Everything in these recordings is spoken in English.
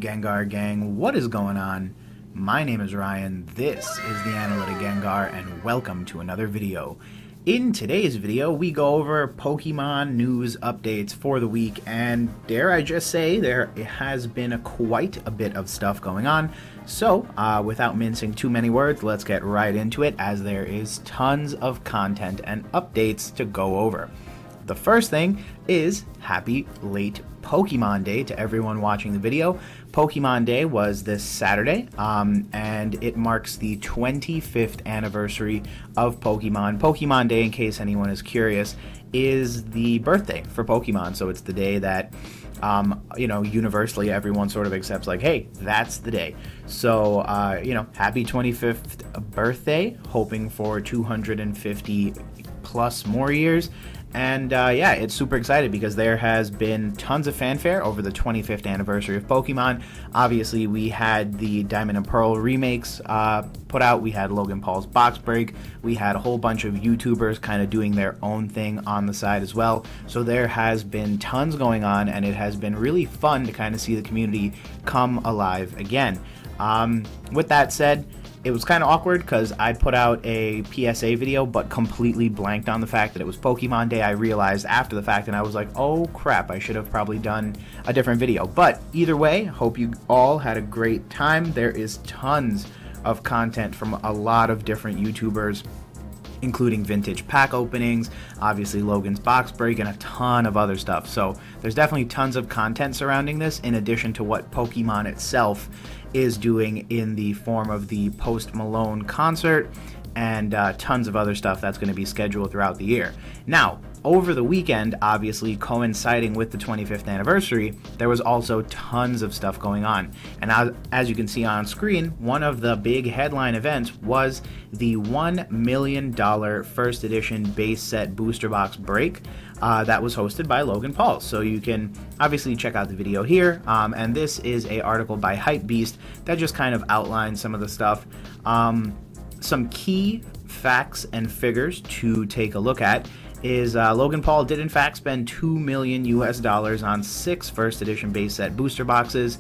Gengar Gang, what is going on? My name is Ryan, this is the Analytic Gengar, and welcome to another video. In today's video, we go over Pokemon news updates for the week, and dare I just say, there has been quite a bit of stuff going on. So, without mincing too many words, let's get right into it, as there is tons of content and updates to go over. The first thing is happy late Pokemon Day to everyone watching the video. Pokemon Day was this Saturday, and it marks the 25th anniversary of Pokemon. Pokemon Day, in case anyone is curious, is the birthday for Pokemon, so it's the day that universally everyone sort of accepts, like, hey, that's the day. So, happy 25th birthday, hoping for 250 plus more years. And it's super excited because there has been tons of fanfare over the 25th anniversary of Pokemon. Obviously, we had the Diamond and Pearl remakes put out. We had Logan Paul's box break. We had a whole bunch of YouTubers kind of doing their own thing on the side as well. So there has been tons going on, and it has been really fun to kind of see the community come alive again. With that said, it was kind of awkward because I put out a PSA video but completely blanked on the fact that it was Pokemon Day. I realized after the fact, and I was like, oh crap, I should have probably done a different video. But either way, hope you all had a great time. There is tons of content from a lot of different YouTubers, including vintage pack openings, obviously Logan's box break, and a ton of other stuff. So there's definitely tons of content surrounding this, in addition to what Pokemon itself is doing in the form of the Post Malone concert and tons of other stuff that's going to be scheduled throughout the year. Now, over the weekend, obviously coinciding with the 25th anniversary, there was also tons of stuff going on. And as you can see on screen, one of the big headline events was the $1 million first edition base set booster box break that was hosted by Logan Paul. So you can obviously check out the video here, and this is an article by Hypebeast that just kind of outlines some of the stuff. Some key facts and figures to take a look at is Logan Paul did in fact spend $2 million on 6 first edition base set booster boxes.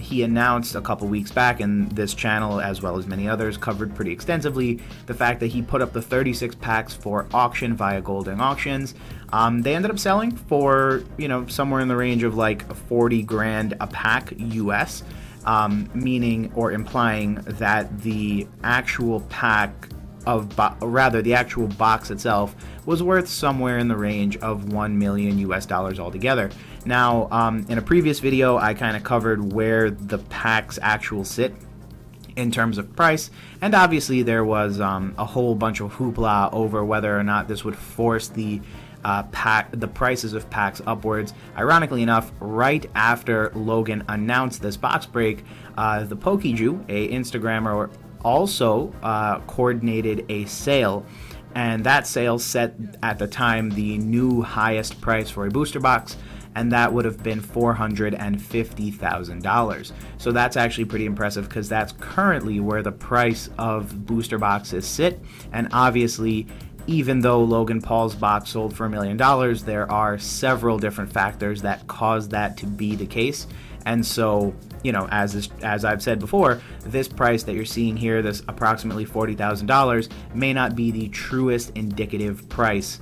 He announced a couple weeks back, and this channel, as well as many others, covered pretty extensively the fact that he put up the 36 packs for auction via Golden Auctions. They ended up selling for, somewhere in the range of like 40 grand a pack US, meaning or implying that the actual pack the actual box itself was worth somewhere in the range of $1 million altogether. Now, in a previous video, I kind of covered where the packs actually sit in terms of price, and obviously there was a whole bunch of hoopla over whether or not this would force the prices of packs upwards. Ironically enough, right after Logan announced this box break, the Pokeju, a Instagrammer, also coordinated a sale, and that sale set at the time the new highest price for a booster box, and that would have been $450,000. So that's actually pretty impressive, because that's currently where the price of booster boxes sit. And obviously, even though Logan Paul's box sold for $1 million, there are several different factors that cause that to be the case. And so, as I've said before, this price that you're seeing here, this approximately $40,000, may not be the truest indicative price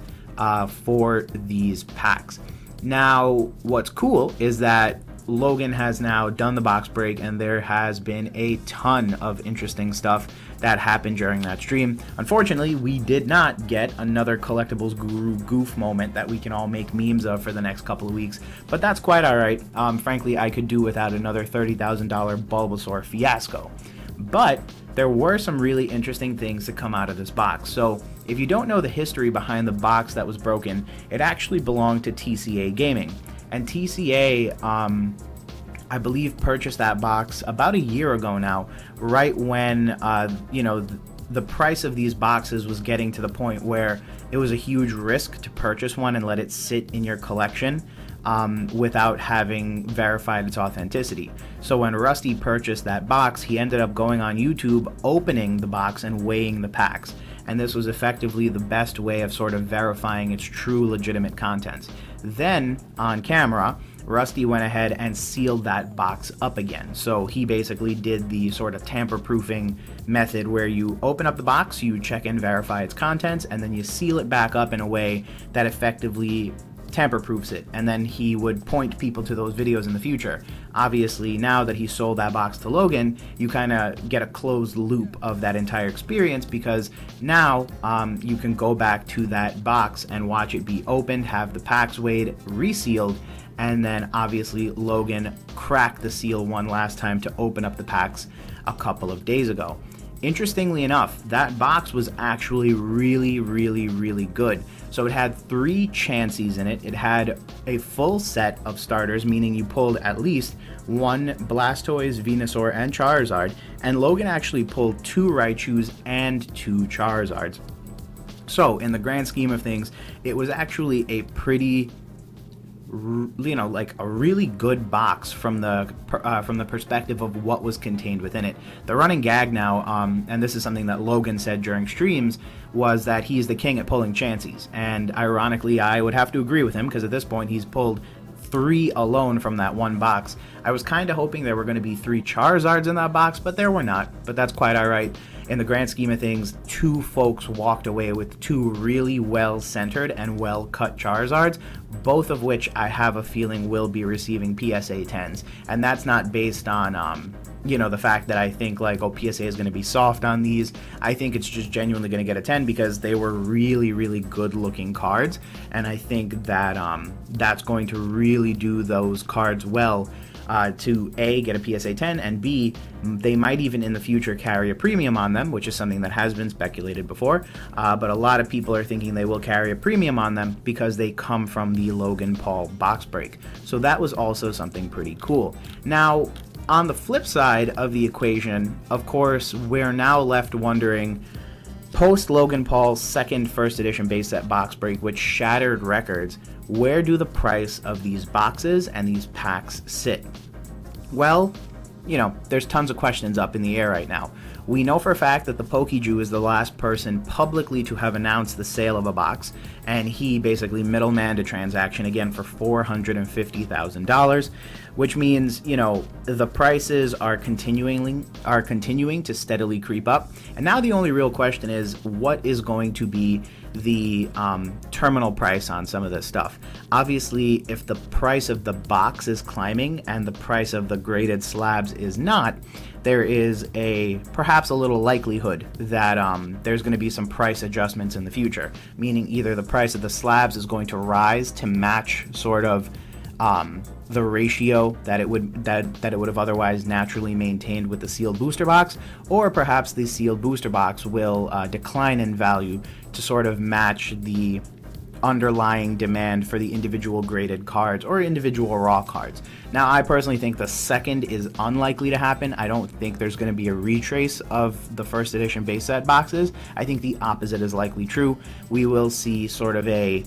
for these packs. Now, what's cool is that Logan has now done the box break, and there has been a ton of interesting stuff that happened during that stream. Unfortunately, we did not get another collectibles guru goof moment that we can all make memes of for the next couple of weeks, but that's quite alright. Frankly, I could do without another $30,000 Bulbasaur fiasco. But there were some really interesting things to come out of this box. So if you don't know the history behind the box that was broken, it actually belonged to TCA Gaming. And TCA, I believe, purchased that box about a year ago now, right when, the price of these boxes was getting to the point where it was a huge risk to purchase one and let it sit in your collection without having verified its authenticity. So when Rusty purchased that box, he ended up going on YouTube, opening the box and weighing the packs. And this was effectively the best way of sort of verifying its true legitimate contents. Then, on camera, Rusty went ahead and sealed that box up again. So he basically did the sort of tamper-proofing method where you open up the box, you check and verify its contents, and then you seal it back up in a way that effectively tamper-proofs it, and then he would point people to those videos in the future. Obviously, now that he sold that box to Logan, you kind of get a closed loop of that entire experience, because now you can go back to that box and watch it be opened, have the packs weighed, resealed, and then obviously Logan cracked the seal one last time to open up the packs a couple of days ago. Interestingly enough, that box was actually really good. So it had 3 Chanseys in it. It had a full set of starters, meaning you pulled at least 1 Blastoise, Venusaur, and Charizard, and Logan actually pulled 2 Raichus and 2 Charizards. So in the grand scheme of things, it was actually a pretty, like a really good box from the perspective of what was contained within it. The running gag now, and this is something that Logan said during streams, was that he's the king at pulling Chanseys, and ironically I would have to agree with him, because at this point he's pulled 3 alone from that one box. I was kind of hoping there were going to be 3 Charizards in that box, but there were not, but that's quite alright. In the grand scheme of things, 2 folks walked away with 2 really well-centered and well-cut Charizards, both of which I have a feeling will be receiving PSA 10s. And that's not based on, the fact that I think, like, oh, PSA is going to be soft on these. I think it's just genuinely going to get a 10 because they were really good-looking cards. And I think that that's going to really do those cards well. To A, get a PSA 10, and B, they might even in the future carry a premium on them, which is something that has been speculated before, but a lot of people are thinking they will carry a premium on them because they come from the Logan Paul box break. So that was also something pretty cool. Now, on the flip side of the equation, of course, we're now left wondering, post Logan Paul's second first edition base set box break, which shattered records, where do the price of these boxes and these packs sit? Well, there's tons of questions up in the air right now. We know for a fact that the Pokeju is the last person publicly to have announced the sale of a box, and he basically middlemaned a transaction again for $450,000, which means, the prices are continuing to steadily creep up. And now the only real question is, what is going to be the terminal price on some of this stuff? Obviously, if the price of the box is climbing and the price of the graded slabs is not, there is perhaps a little likelihood that there's going to be some price adjustments in the future, meaning either the price of the slabs is going to rise to match sort of the ratio that it would have otherwise naturally maintained with the sealed booster box, or perhaps the sealed booster box will decline in value to sort of match the underlying demand for the individual graded cards or individual raw cards. Now, I personally think the second is unlikely to happen. I don't think there's going to be a retrace of the first edition base set boxes. I think the opposite is likely true. We will see sort of a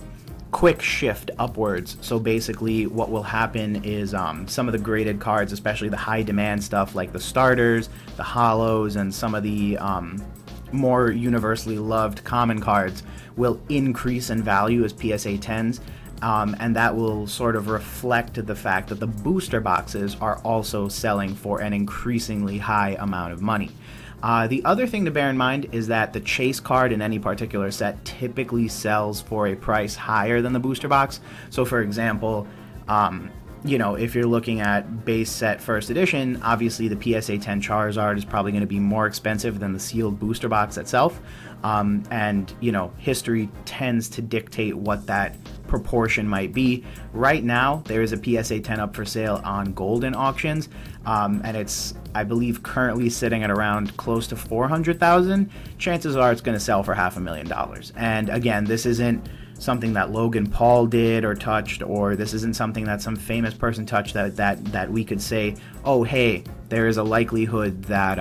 quick shift upwards. So basically what will happen is some of the graded cards, especially the high demand stuff like the starters, the hollows, and some of the more universally loved common cards will increase in value as PSA 10s, and that will sort of reflect the fact that the booster boxes are also selling for an increasingly high amount of money. The other thing to bear in mind is that the chase card in any particular set typically sells for a price higher than the booster box. So for example, if you're looking at base set first edition, obviously the PSA 10 Charizard is probably going to be more expensive than the sealed booster box itself. And history tends to dictate what that proportion might be. Right now, there is a PSA 10 up for sale on Golden auctions, and it's, I believe, currently sitting at around close to 400,000. Chances are it's going to sell for $500,000. And again, this isn't something that Logan Paul did or touched, or this isn't something that some famous person touched that we could say, oh, hey, there is a likelihood that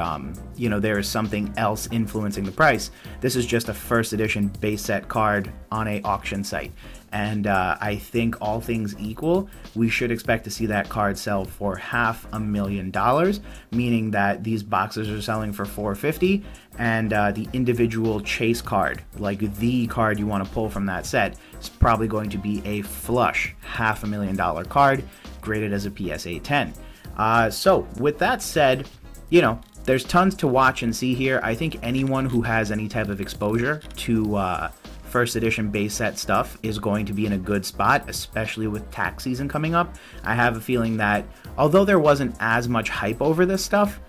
there is something else influencing the price. This is just a first edition base set card on a auction site. And I think all things equal, we should expect to see that card sell for $500,000, meaning that these boxes are selling for $450,000, and the individual chase card, like the card you want to pull from that set, is probably going to be a flush $500,000 card. graded as a PSA 10. So with that said, there's tons to watch and see here. I think anyone who has any type of exposure to first edition base set stuff is going to be in a good spot, especially with tax season coming up. I have a feeling that although there wasn't as much hype over this stuff,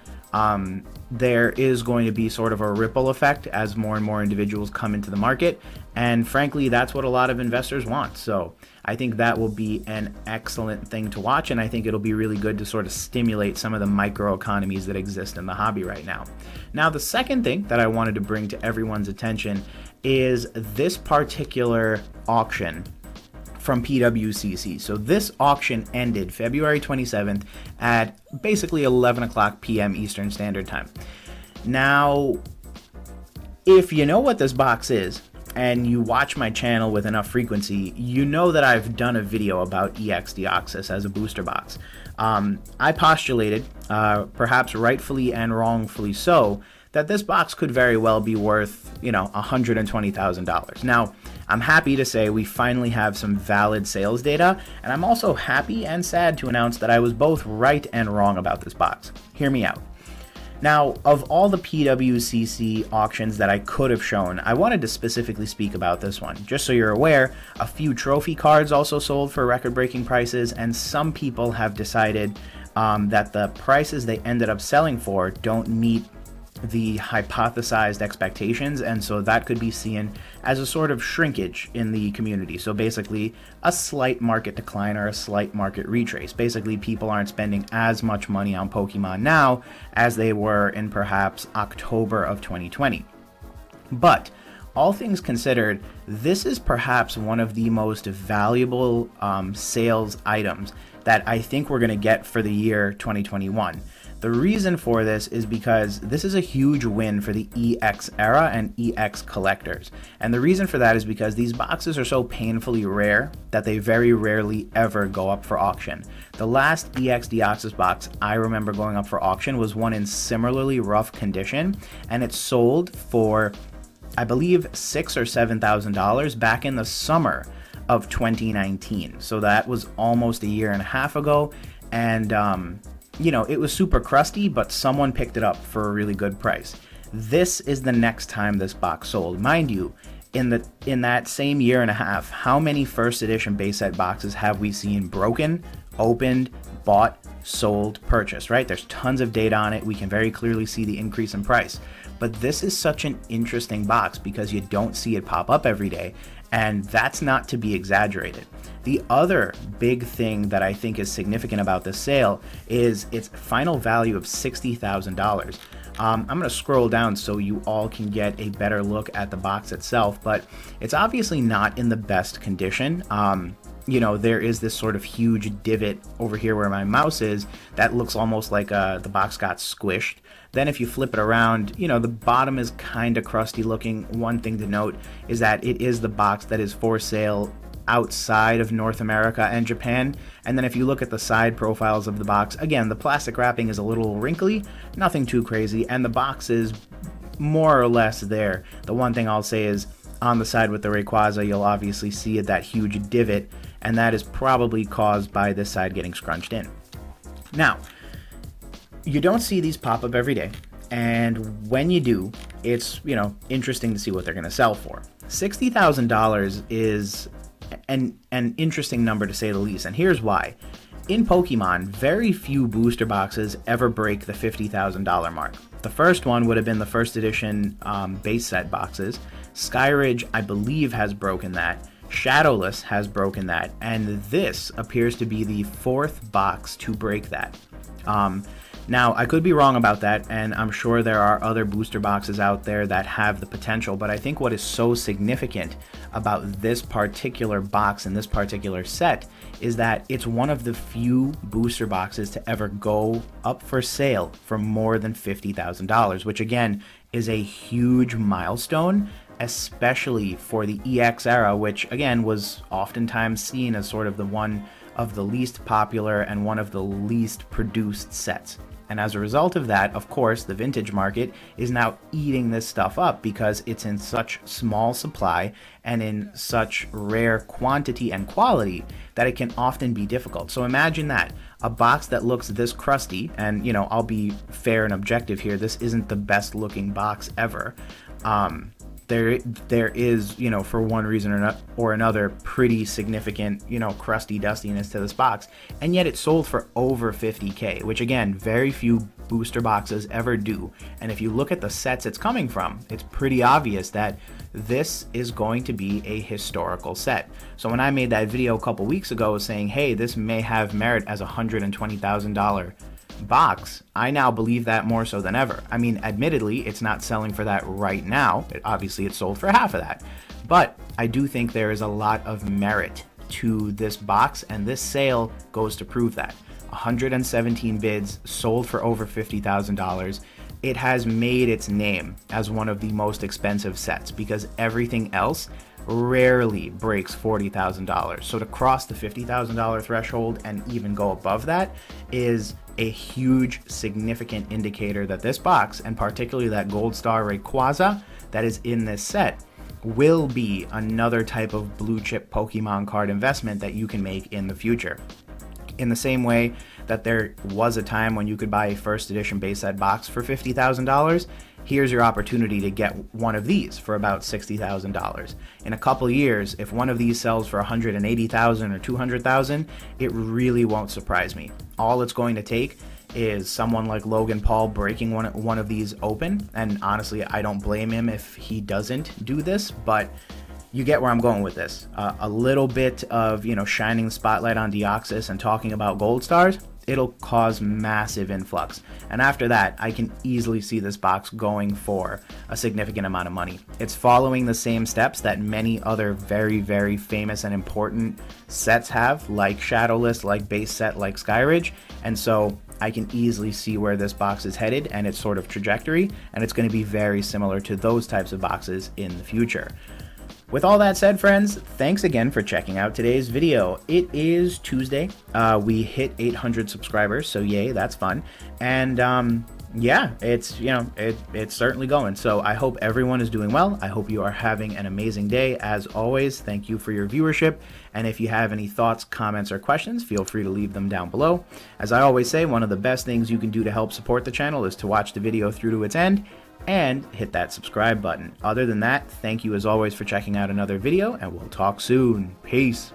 there is going to be sort of a ripple effect as more and more individuals come into the market, and frankly that's what a lot of investors want. So I think that will be an excellent thing to watch, and I think it'll be really good to sort of stimulate some of the microeconomies that exist in the hobby right now. Now, the second thing that I wanted to bring to everyone's attention is this particular auction from PWCC. So this auction ended February 27th at basically 11 o'clock p.m. Eastern Standard Time. Now, if you know what this box is, and you watch my channel with enough frequency, you know that I've done a video about EX Deoxys as a booster box. I postulated, perhaps rightfully and wrongfully so, that this box could very well be worth, $120,000. Now, I'm happy to say we finally have some valid sales data, and I'm also happy and sad to announce that I was both right and wrong about this box. Hear me out. Now, of all the PWCC auctions that I could have shown, I wanted to specifically speak about this one. Just so you're aware, a few trophy cards also sold for record-breaking prices, and some people have decided that the prices they ended up selling for don't meet the hypothesized expectations, and so that could be seen as a sort of shrinkage in the community. So basically a slight market decline or a slight market retrace. Basically, people aren't spending as much money on Pokemon now as they were in perhaps October of 2020. But all things considered, this is perhaps one of the most valuable sales items that I think we're going to get for the year 2021. The reason for this is because this is a huge win for the EX era and EX collectors. And the reason for that is because these boxes are so painfully rare that they very rarely ever go up for auction. The last EX Deoxys box I remember going up for auction was one in similarly rough condition, and it sold for, I believe, $6,000 or $7,000 back in the summer of 2019. So that was almost a year and a half ago, and it was super crusty, but someone picked it up for a really good price. This is the next time this box sold. Mind you, in that same year and a half, how many first edition base set boxes have we seen broken, opened, bought, sold, purchased, right? There's tons of data on it. We can very clearly see the increase in price. But this is such an interesting box because you don't see it pop up every day, and that's not to be exaggerated. The other big thing that I think is significant about this sale is its final value of $60,000. I'm going to scroll down so you all can get a better look at the box itself, but it's obviously not in the best condition. There is this sort of huge divot over here where my mouse is that looks almost like the box got squished. Then if you flip it around, the bottom is kind of crusty looking. One thing to note is that it is the box that is for sale outside of North America and Japan. And then if you look at the side profiles of the box, again, the plastic wrapping is a little wrinkly, nothing too crazy, and the box is more or less there. The one thing I'll say is on the side with the Rayquaza, you'll obviously see that huge divot, and that is probably caused by this side getting scrunched in. Now, you don't see these pop up every day, and when you do, it's interesting to see what they're going to sell for. $60,000 is an interesting number to say the least, and here's why. In Pokemon, very few booster boxes ever break the $50,000 mark. The first one would have been the first edition base set boxes. Skyridge, I believe, has broken that. Shadowless has broken that, and this appears to be the fourth box to break that. Now, I could be wrong about that, and I'm sure there are other booster boxes out there that have the potential, but I think what is so significant about this particular box and this particular set is that it's one of the few booster boxes to ever go up for sale for more than $50,000, which again is a huge milestone, especially for the EX era, which again was oftentimes seen as sort of the one of the least popular and one of the least produced sets. And as a result of that, of course, the vintage market is now eating this stuff up because it's in such small supply and in such rare quantity and quality that it can often be difficult. So imagine that, a box that looks this crusty, and I'll be fair and objective here, this isn't the best looking box ever. There is, for one reason or another, pretty significant, crusty dustiness to this box, and yet it sold for over $50K, which again, very few booster boxes ever do. And if you look at the sets it's coming from, it's pretty obvious that this is going to be a historical set. So when I made that video a couple weeks ago saying, hey, this may have merit as a $120,000 box, I now believe that more so than ever. I mean, admittedly, it's not selling for that right now. Obviously, it sold for half of that. But I do think there is a lot of merit to this box, and this sale goes to prove that. 117 bids, sold for over $50,000. It has made its name as one of the most expensive sets because everything else rarely breaks $40,000. So to cross the $50,000 threshold and even go above that is a huge, significant indicator that this box, and particularly that Gold Star Rayquaza that is in this set, will be another type of blue chip Pokemon card investment that you can make in the future. In the same way that there was a time when you could buy a first edition base set box for $50,000, here's your opportunity to get one of these for about $60,000. In a couple years, if one of these sells for $180,000 or $200,000, it really won't surprise me. All it's going to take is someone like Logan Paul breaking one of these open, and honestly, I don't blame him if he doesn't do this, but you get where I'm going with this. A little bit of, shining the spotlight on Deoxys and talking about gold stars, it'll cause massive influx. And after that, I can easily see this box going for a significant amount of money. It's following the same steps that many other very, very famous and important sets have, like Shadowless, like base set, like Skyridge. And so I can easily see where this box is headed and its sort of trajectory, and it's going to be very similar to those types of boxes in the future. With all that said, friends, thanks again for checking out today's video. It is Tuesday. We hit 800 subscribers, so yay, that's fun. And yeah, it's certainly going. So I hope everyone is doing well. I hope you are having an amazing day. As always, thank you for your viewership. And if you have any thoughts, comments, or questions, feel free to leave them down below. As I always say, one of the best things you can do to help support the channel is to watch the video through to its end and hit that subscribe button. Other than that, thank you as always for checking out another video, and we'll talk soon. Peace.